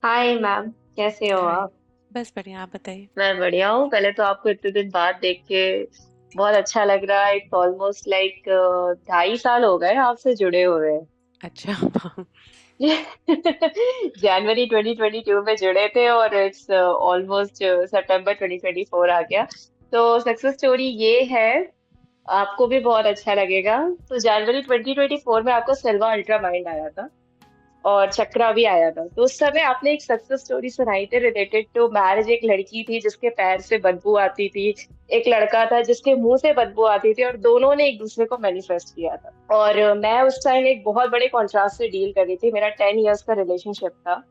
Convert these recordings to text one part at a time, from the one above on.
Hi ma'am, कैसे हो हाय। आप? बस बढ़िया, आप बताइए। मैं बढ़िया हूँ। पहले तो आपको इतने दिन बाद देख के बहुत अच्छा लग रहा है। इट्स ऑलमोस्ट लाइक 2.5 साल हो गए आपसे जुड़े हुए। अच्छा। जनवरी 2022 में जुड़े थे और इट्स ऑलमोस्ट सितंबर 2024 आ गया। तो सक्सेस स्टोरी ये है, आपको भी बहुत अच्छा लगेगा। तो जनवरी 2024 में आपको सिल्वा अल्ट्रा माइंड आया था और चक्रा भी आया था। तो उस समय आपने एक सक्सेस स्टोरी सुनाई थी रिलेटेड टू मैरिज। एक लड़की थी जिसके पैर से बदबू आती थी, एक लड़का था जिसके मुंह से बदबू आती थी, और दोनों ने एक दूसरे को मैनिफेस्ट किया था। और मैं उस टाइम एक बहुत बड़े कॉन्ट्रास्ट से डील कर रही थी। मेरा 10 इयर्स का रिलेशनशिप था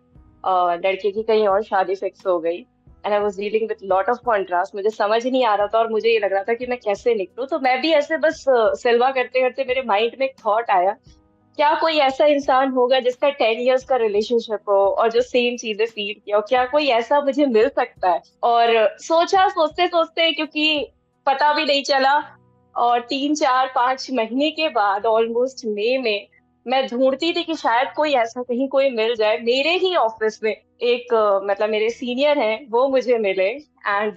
और लड़के की कहीं और शादी फिक्स हो गई। And I was dealing with lot of contrast. मुझे समझ नहीं आ रहा था और मुझे ये लग रहा था कि मैं कैसे निकलूं। तो मैं भी ऐसे बस सिल्वा करते करते मेरे माइंड में एक थॉट आया, क्या कोई ऐसा इंसान होगा जिसका 10 इयर्स का रिलेशनशिप हो और जो सेम चीजें फील किया हो? क्या कोई ऐसा मुझे मिल सकता है? और सोचा, सोचते सोचते, क्योंकि पता भी नहीं चला। और 3 4 5 महीने के बाद ऑलमोस्ट मई में मैं ढूंढती थी कि शायद कोई ऐसा कहीं कोई मिल जाए। मेरे ही ऑफिस में एक मतलब मेरे सीनियर हैं, वो मुझे मिले। एंड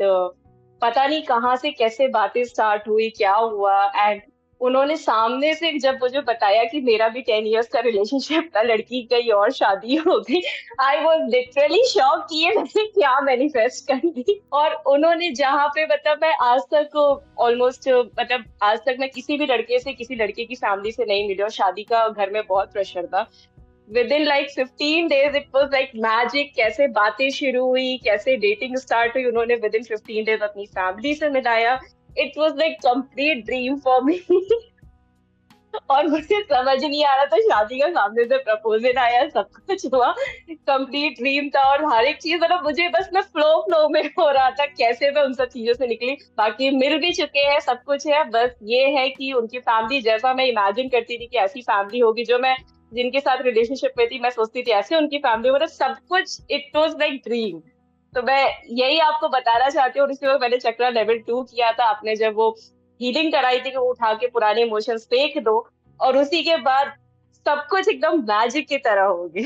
पता नहीं कहाँ से कैसे बातें स्टार्ट हुई, क्या हुआ। एंड उन्होंने सामने से जब मुझे बताया कि मेरा भी 10 इयर्स का रिलेशनशिप था, लड़की की कहीं और शादी हो गई, आई वॉज लिटरली शॉक कि ये मैंने क्या मैनिफेस्ट कर दी। और उन्होंने जहाँ पे, मतलब मैं आज तक ऑलमोस्ट, मतलब आज तक मैं किसी भी लड़के से, किसी लड़के की फैमिली से नहीं मिली, और शादी का घर में बहुत प्रेशर था। With in like 15 days it was like magic. कैसे बातें शुरू हुई, कैसे डेटिंग स्टार्ट हुई, उन्होंने विद इन 15 डेज अपनी फैमिली से मिलाया। It was like complete dream for me. और मुझे समझ नहीं आ रहा था, शादी का सामने से प्रपोजल आया, सब कुछ हुआ, कंप्लीट ड्रीम था। और हर एक चीज, मतलब मुझे बस मैं फ्लो फ्लो में हो रहा था कैसे मैं उन सब चीजों से निकली। बाकी मिल भी चुके हैं, सब कुछ है। बस ये है कि उनकी फैमिली जैसा मैं इमेजिन करती थी कि ऐसी फैमिली होगी, जो मैं जिनके साथ रिलेशनशिप में थी मैं सोचती थी ऐसे उनकी फैमिली, मतलब सब कुछ इट वॉज लाइक ड्रीम। तो मैं यही आपको बताना चाहती हूँ। और इसके बाद मैंने चक्रा लेवल 2 किया था। आपने जब वो हीलिंग कराई थी कि वो उठा के पुराने इमोशंस फेंक दो, और उसी के बाद सब कुछ एकदम मैजिक की तरह होगी।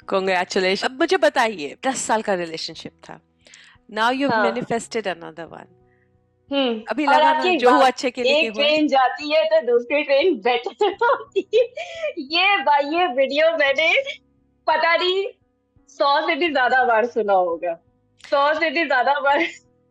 कॉन्ग्रेचुलेशन। अब मुझे बताइए, 10 साल का रिलेशनशिप था। नाउ यू हाँ। Manifested another one. अभी और लगा आपकी ना एक जो हुआ बात, अच्छे के लिए एक हुआ। ट्रेन जाती है तो दूसरी ट्रेन बेटर होती है। ये वीडियो मैंने पता नहीं 100 से भी ज्यादा बार सुना होगा, 100 से भी ज्यादा बार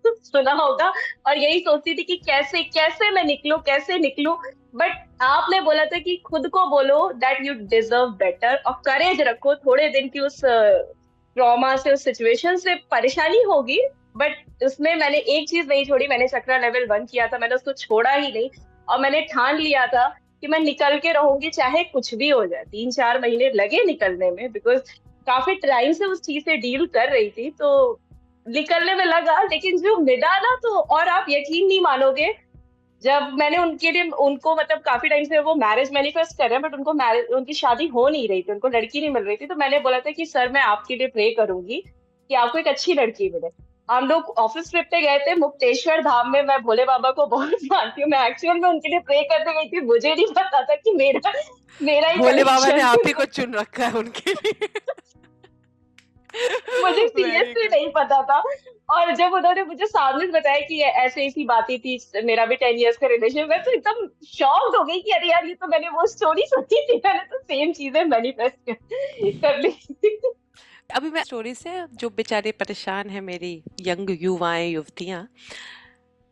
सुना होगा। और यही सोचती थी कि कैसे कैसे मैं निकलूं, कैसे निकलूं। बट आपने बोला था कि खुद को बोलो दैट यू डिजर्व बेटर, और करेज रखो। थोड़े दिन की उस ट्रॉमा से, उस सिचुएशन से परेशानी होगी, बट उसमें मैंने एक चीज नहीं छोड़ी। मैंने चक्रा लेवल 1 किया था, मैंने उसको छोड़ा ही नहीं। और मैंने ठान लिया था कि मैं निकल के रहूंगी, चाहे कुछ भी हो जाए। 3 4 महीने लगे निकलने में, बिकॉज काफी टाइम से उस चीज से डील कर रही थी। तो निकलने में लगा, लेकिन जो मिला ना, तो और आप यकीन नहीं मानोगे। जब मैंने उनके लिए, उनको मतलब काफी टाइम से वो मैरिज मैनिफेस्ट कर रहे हैं, बट उनको मैरिज, उनकी शादी हो नहीं रही थी, उनको लड़की नहीं मिल रही थी। तो मैंने बोला था कि सर मैं आपके लिए प्रे करूंगी कि आपको एक अच्छी लड़की मिले। हम लोग ऑफिस ट्रिप पे गए थे मुक्तेश्वर धाम में। मैं भोले बाबा को बहुत मानती हूँ, मैं एक्चुअल में उनके लिए प्रे करने गई थी। मुझे नहीं पता था कि मेरा मेरा ही भोले बाबा ने कनेक्शन। आप ही को चुन रखा है उनके लिए। मुझे वेरी सीरियसली गुड। नहीं पता था। और जब उन्होंने मुझे सामने से बताया कि ऐसे ऐसी बातें थी, मेरा भी 10 इयर्स का रिलेशन, मैं तो एकदम शॉक्ड हो गई कि अरे यार, ये तो मैंने वो स्टोरी सुनी थी, मैंने तो सेम चीजें मैनिफेस्ट कर ली थी। अभी मैं स्टोरी से, जो बेचारे परेशान है मेरी यंग युवाएं युवतियां,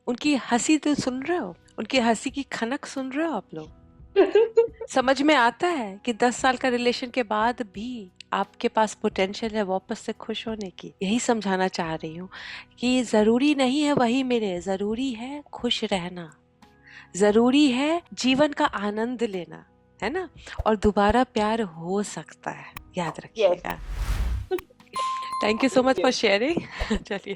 उनकी हंसी तो सुन रहे हो, उनकी हंसी की खनक सुन रहे हो आप लोग। समझ में आता है कि 10 साल का रिलेशन के बाद भी आपके पास पोटेंशियल है वापस से खुश होने की। यही समझाना चाह रही हूँ कि जरूरी नहीं है वही मिले, जरूरी है खुश रहना, जरूरी है जीवन का आनंद लेना, है ना। और दोबारा प्यार हो सकता है, याद यस। रखिएगा। Thank you so much for sharing. चलिए।